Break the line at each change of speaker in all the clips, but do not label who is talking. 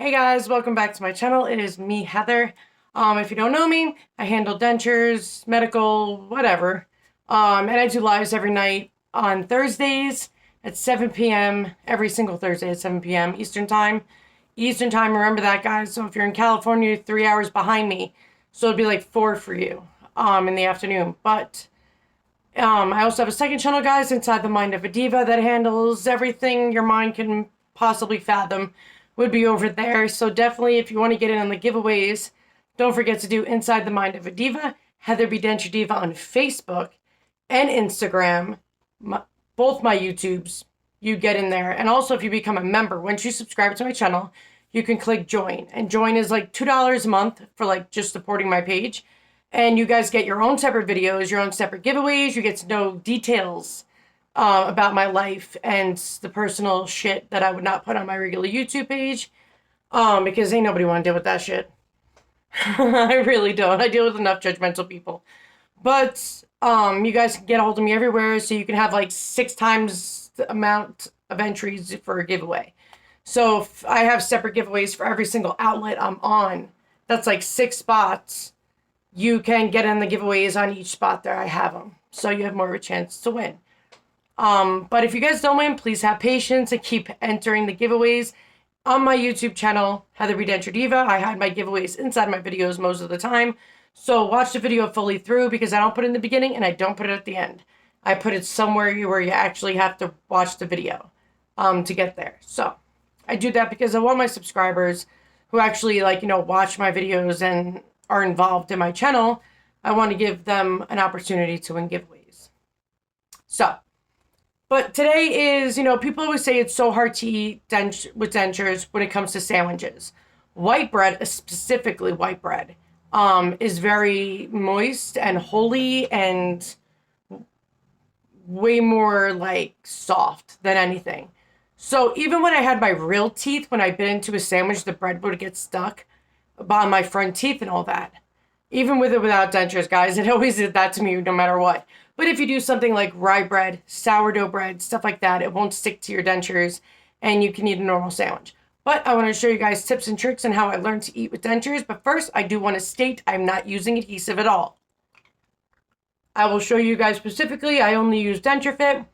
Hey guys, welcome back to my channel. It is me, Heather. If you don't know me, I handle dentures, medical, whatever. And I do lives every night on Thursdays at 7 p.m. Every single Thursday at 7 p.m. Eastern Time. Eastern Time, remember that, guys. So if you're in California, you're 3 hours behind me. So it'd be like 4 for you in the afternoon. But I also have a second channel, guys, Inside the Mind of a Diva, that handles everything your mind can possibly fathom. Would be over there. So definitely, if you want to get in on the giveaways, don't forget to do Inside the Mind of a Diva, Heather B. Denture Diva on Facebook and Instagram, both my YouTubes. You get in there. And also, if you become a member, once you subscribe to my channel, you can click join. And join is like $2 a month for like just supporting my page. And you guys get your own separate videos, your own separate giveaways. You get to know details about my life and the personal shit that I would not put on my regular YouTube page. Because ain't nobody want to deal with that shit. I really don't. I deal with enough judgmental people. But you guys can get a hold of me everywhere, so you can have like 6 times the amount of entries for a giveaway. So if I have separate giveaways for every single outlet I'm on. That's like 6 spots. You can get in the giveaways on each spot there. I have them. So you have more of a chance to win. But if you guys don't win, please have patience and keep entering the giveaways. On my YouTube channel, Heather B. Denture Diva, I hide my giveaways inside my videos most of the time. So watch the video fully through, because I don't put it in the beginning and I don't put it at the end. I put it somewhere where you actually have to watch the video to get there. So I do that because I want my subscribers who actually watch my videos and are involved in my channel. I want to give them an opportunity to win giveaways. So, but today is, people always say it's so hard to eat with dentures when it comes to sandwiches. White bread, specifically white bread, is very moist and holy and way more like soft than anything. So even when I had my real teeth, when I bit into a sandwich, the bread would get stuck on my front teeth and all that. Even with or without dentures, guys, it always did that to me no matter what. But if you do something like rye bread, sourdough bread, stuff like that, it won't stick to your dentures and you can eat a normal sandwich. But I want to show you guys tips and tricks on how I learned to eat with dentures. But first, I do want to state I'm not using adhesive at all. I will show you guys specifically. I only use Denture Fit.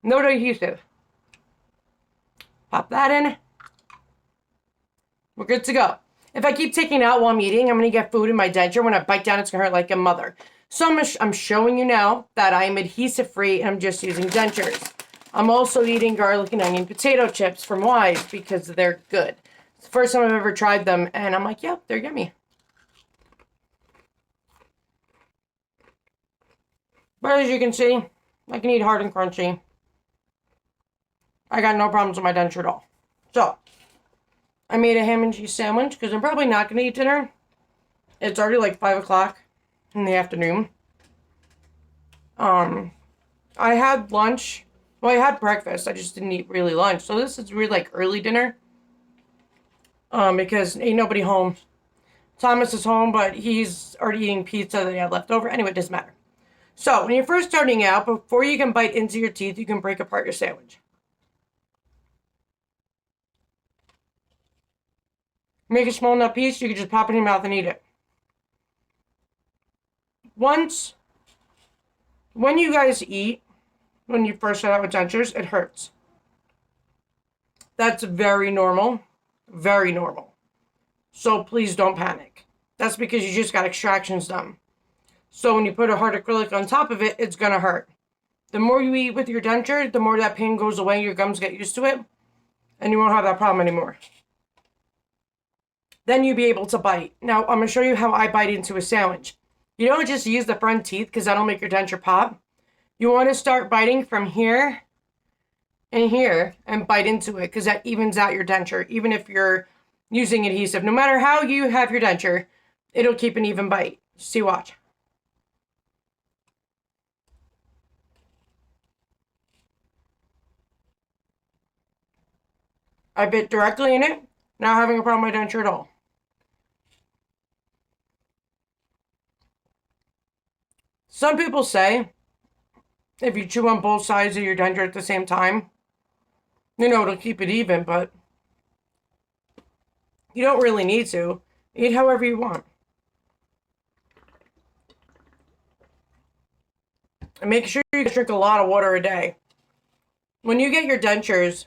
No adhesive. Pop that in. We're good to go. If I keep taking it out while I'm eating, I'm going to get food in my denture. When I bite down, it's going to hurt like a mother. So I'm showing you now that I'm adhesive free and I'm just using dentures. I'm also eating garlic and onion potato chips from Wise because they're good. It's the first time I've ever tried them and I'm like, yeah, they're yummy. But as you can see, I can eat hard and crunchy. I got no problems with my denture at all. So, I made a ham and cheese sandwich because I'm probably not going to eat dinner. It's already like 5 o'clock in the afternoon. I had lunch. Well, I had breakfast. I just didn't eat really lunch. So this is really like early dinner. Because ain't nobody home. Thomas is home, but he's already eating pizza that he had left over. Anyway, it doesn't matter. So when you're first starting out, before you can bite into your teeth, you can break apart your sandwich. Make a small enough piece, you can just pop it in your mouth and eat it. When you guys eat, when you first start out with dentures, it hurts. That's very normal. Very normal. So please don't panic. That's because you just got extractions done. So when you put a hard acrylic on top of it, it's going to hurt. The more you eat with your denture, the more that pain goes away, your gums get used to it, and you won't have that problem anymore. Then you'll be able to bite. Now, I'm going to show you how I bite into a sandwich. You don't just use the front teeth because that'll make your denture pop. You want to start biting from here and here and bite into it because that evens out your denture, even if you're using adhesive. No matter how you have your denture, it'll keep an even bite. See, watch. I bit directly in it, not having a problem with my denture at all. Some people say if you chew on both sides of your denture at the same time, You know, it'll keep it even, but you don't really need to. Eat however you want. And make sure you drink a lot of water a day. When you get your dentures,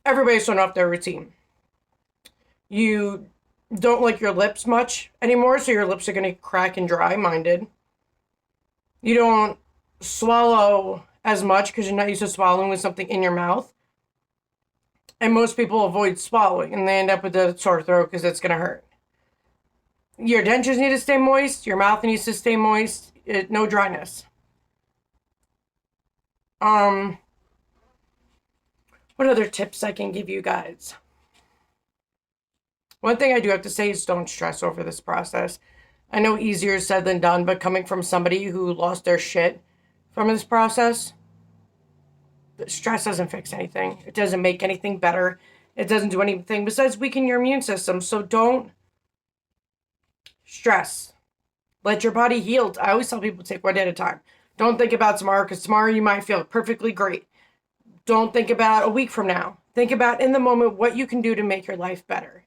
everybody's thrown off their routine. You don't like your lips much anymore, so your lips are going to crack and dry, minded. You don't swallow as much because you're not used to swallowing with something in your mouth. And most people avoid swallowing, and they end up with a sore throat because it's going to hurt. Your dentures need to stay moist. Your mouth needs to stay moist. No dryness. What other tips I can give you guys? One thing I do have to say is don't stress over this process. I know easier said than done, but coming from somebody who lost their shit from this process, stress doesn't fix anything. It doesn't make anything better. It doesn't do anything besides weaken your immune system. So don't stress. Let your body heal. I always tell people take one day at a time. Don't think about tomorrow, because tomorrow you might feel perfectly great. Don't think about a week from now. Think about in the moment what you can do to make your life better.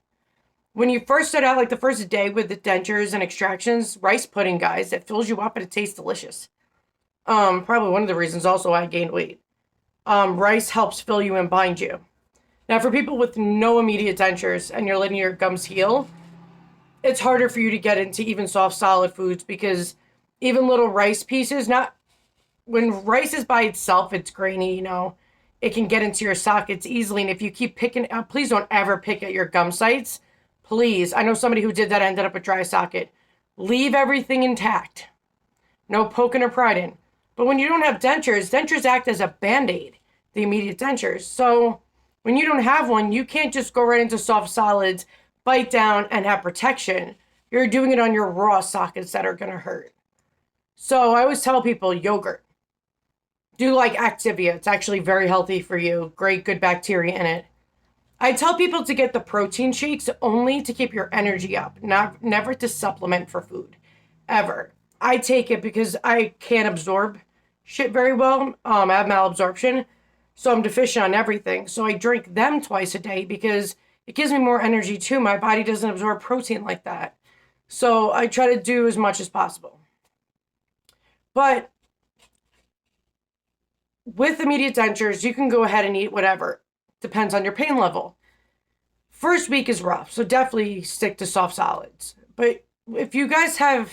When you first start out, like the first day with the dentures and extractions, rice pudding, guys, it fills you up and it tastes delicious. Probably one of the reasons also I gained weight. Rice helps fill you and bind you. Now, for people with no immediate dentures and you're letting your gums heal, it's harder for you to get into even soft, solid foods, because even little rice pieces, not when rice is by itself, it's grainy, you know, it can get into your sockets easily. And if you keep picking up, please don't ever pick at your gum sites. Please. I know somebody who did that, ended up with dry socket. Leave everything intact. No poking or prying. But when you don't have dentures, dentures act as a band-aid, the immediate dentures. So when you don't have one, you can't just go right into soft solids, bite down, and have protection. You're doing it on your raw sockets that are going to hurt. So I always tell people yogurt. Do like Activia. It's actually very healthy for you. Great, good bacteria in it. I tell people to get the protein shakes only to keep your energy up, never to supplement for food, ever. I take it because I can't absorb shit very well. I have malabsorption, so I'm deficient on everything. So I drink them twice a day because it gives me more energy too. My body doesn't absorb protein like that. So I try to do as much as possible. But with immediate dentures, you can go ahead and eat whatever. Depends on your pain level. First week is rough, so definitely stick to soft solids. But if you guys have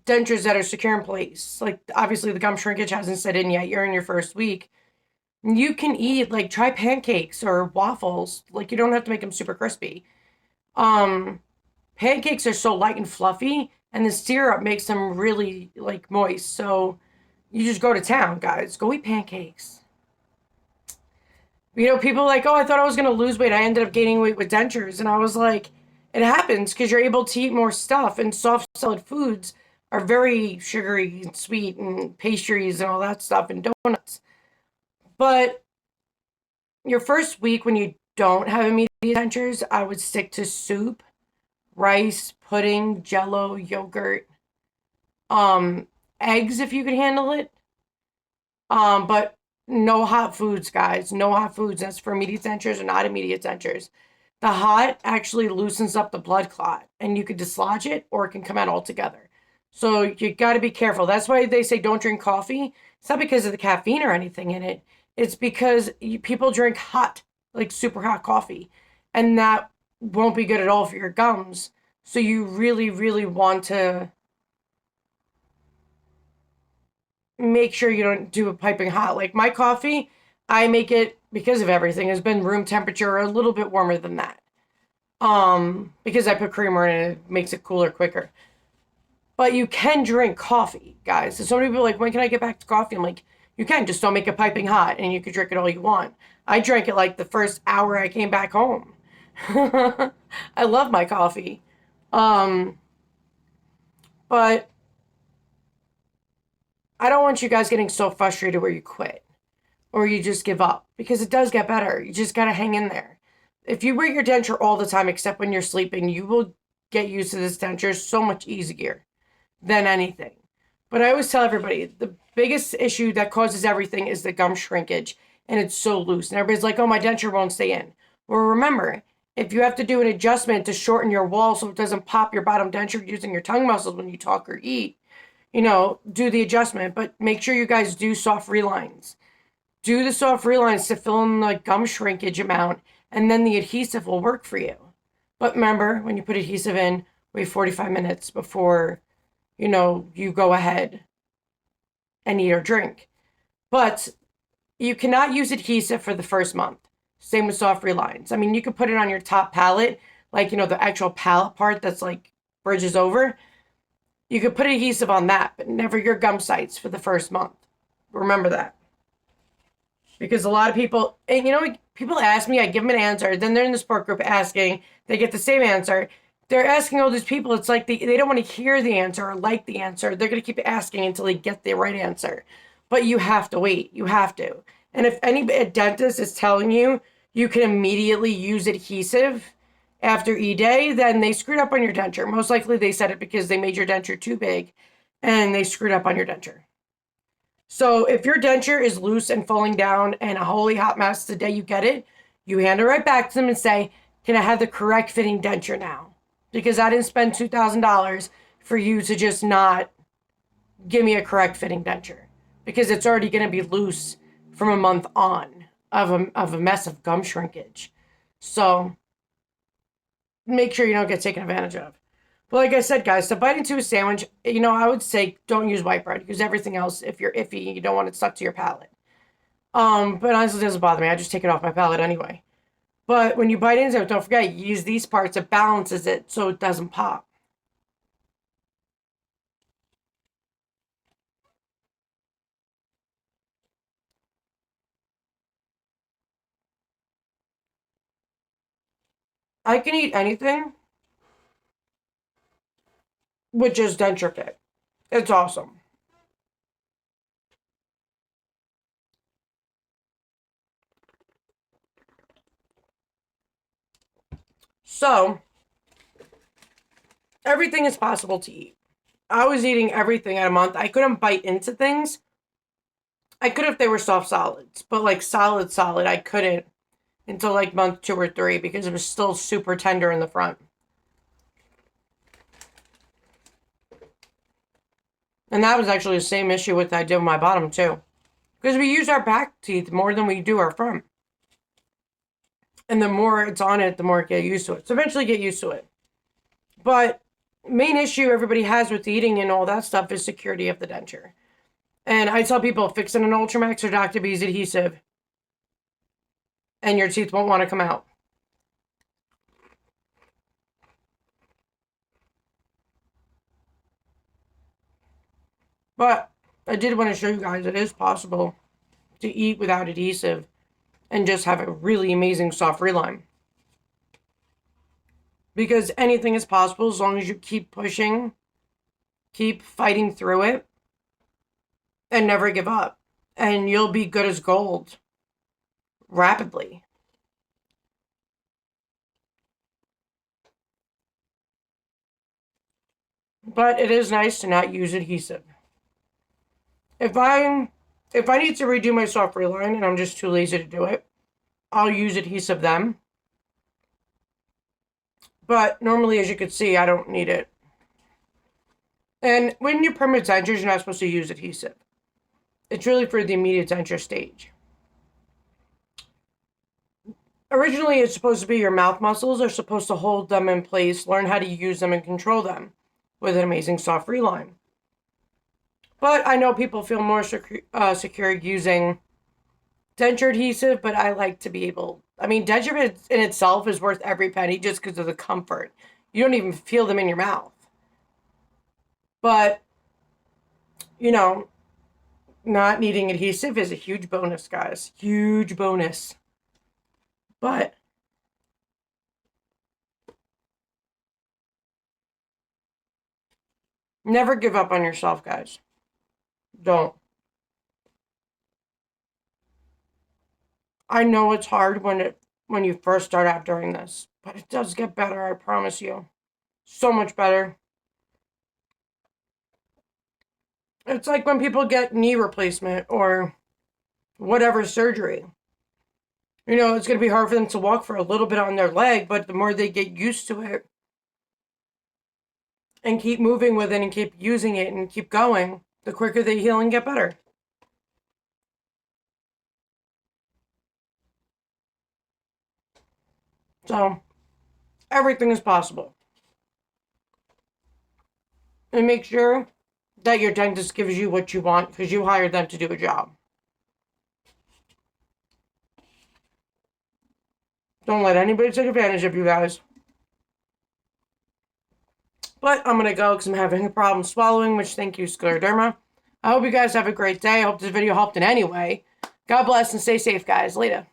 dentures that are secure in place, like obviously the gum shrinkage hasn't set in yet, you're in your first week, you can eat, like, try pancakes or waffles. Like, you don't have to make them super crispy. Pancakes are so light and fluffy, and the syrup makes them really, like, moist. So you just go to town, guys. Go eat pancakes. You know, people are like, oh, I thought I was going to lose weight. I ended up gaining weight with dentures. And I was like, it happens because you're able to eat more stuff. And soft, solid foods are very sugary and sweet, and pastries and all that stuff, and donuts. But your first week, when you don't have immediate dentures, I would stick to soup, rice, pudding, jello, yogurt, eggs if you could handle it. But no hot foods, guys. No hot foods. That's for immediate dentures or not immediate dentures. The hot actually loosens up the blood clot, and you could dislodge it, or it can come out altogether. So you got to be careful. That's why they say don't drink coffee. It's not because of the caffeine or anything in it. It's because people drink hot, like super hot coffee, and that won't be good at all for your gums. So you really, really want to make sure you don't do it piping hot. Like my coffee, I make it, because of everything, has been room temperature or a little bit warmer than that. Because I put creamer in it, it makes it cooler quicker. But you can drink coffee, guys. So many people are like, when can I get back to coffee? I'm like, you can, just don't make it piping hot, and you can drink it all you want. I drank it like the first hour I came back home. I love my coffee. But I don't want you guys getting so frustrated where you quit or you just give up, because it does get better. You just got to hang in there. If you wear your denture all the time, except when you're sleeping, you will get used to this denture so much easier than anything. But I always tell everybody, the biggest issue that causes everything is the gum shrinkage. and it's so loose. And everybody's like, oh, my denture won't stay in. Well, remember, if you have to do an adjustment to shorten your wall so it doesn't pop your bottom denture using your tongue muscles when you talk or eat, do the adjustment. But make sure you guys do soft relines. Do the soft relines to fill in the gum shrinkage amount, and then the adhesive will work for you. But remember, when you put adhesive in, wait 45 minutes before, you go ahead and eat or drink. But you cannot use adhesive for the first month. Same with soft relines. I mean, you could put it on your top palate, like, the actual palate part that's like bridges over. You could put adhesive on that, but never your gum sites for the first month. Remember that. Because a lot of people, and people ask me, I give them an answer, then they're in the support group asking, they get the same answer. They're asking all these people, it's like they don't want to hear the answer or like the answer. They're going to keep asking until they get the right answer. But you have to wait. You have to. And if a dentist is telling you you can immediately use adhesive after E-Day, then they screwed up on your denture. Most likely they said it because they made your denture too big and they screwed up on your denture. So if your denture is loose and falling down and a holy hot mess the day you get it, you hand it right back to them and say, can I have the correct fitting denture now? Because I didn't spend $2,000 for you to just not give me a correct fitting denture. Because it's already going to be loose from a month on of a mess of gum shrinkage. So make sure you don't get taken advantage of. But like I said, guys, to bite into a sandwich, I would say don't use white bread. Use everything else if you're iffy. You don't want it stuck to your palate. But honestly, it doesn't bother me. I just take it off my palate anyway. But when you bite into it, don't forget, use these parts. It balances it so it doesn't pop. I can eat anything with just denture fit. It's awesome. So, everything is possible to eat. I was eating everything at a month. I couldn't bite into things. I could if they were soft solids, but like solid, I couldn't until like month 2 or 3 because it was still super tender in the front. And that was actually the same issue with I did with my bottom too. Because we use our back teeth more than we do our front. And the more it's on it, the more it get used to it. So eventually get used to it. But main issue everybody has with eating and all that stuff is security of the denture. And I tell people, fixing an Ultramax or Dr. B's adhesive and your teeth won't want to come out. But I did want to show you guys it is possible to eat without adhesive and just have a really amazing soft reline. Because anything is possible as long as you keep pushing, keep fighting through it, and never give up. And you'll be good as gold rapidly. But it is nice to not use adhesive. If I need to redo my soft reline and I'm just too lazy to do it, I'll use adhesive then. But normally, as you can see, I don't need it. And when you're permanent dentures, you're not supposed to use adhesive. It's really for the immediate denture stage. Originally, it's supposed to be your mouth muscles are supposed to hold them in place, learn how to use them, and control them with an amazing soft reline. But I know people feel more secure using denture adhesive, but I like to be able... I mean, denture in itself is worth every penny just because of the comfort. You don't even feel them in your mouth. But, not needing adhesive is a huge bonus, guys. Huge bonus. But never give up on yourself, guys. Don't. I know it's hard when you first start out doing this, but it does get better, I promise you. So much better. It's like when people get knee replacement or whatever surgery. You know, it's going to be hard for them to walk for a little bit on their leg, but the more they get used to it and keep moving with it and keep using it and keep going, the quicker they heal and get better. So, everything is possible. And make sure that your dentist gives you what you want because you hired them to do a job. Don't let anybody take advantage of you guys. But I'm going to go because I'm having a problem swallowing, which thank you, scleroderma. I hope you guys have a great day. I hope this video helped in any way. God bless and stay safe, guys. Later.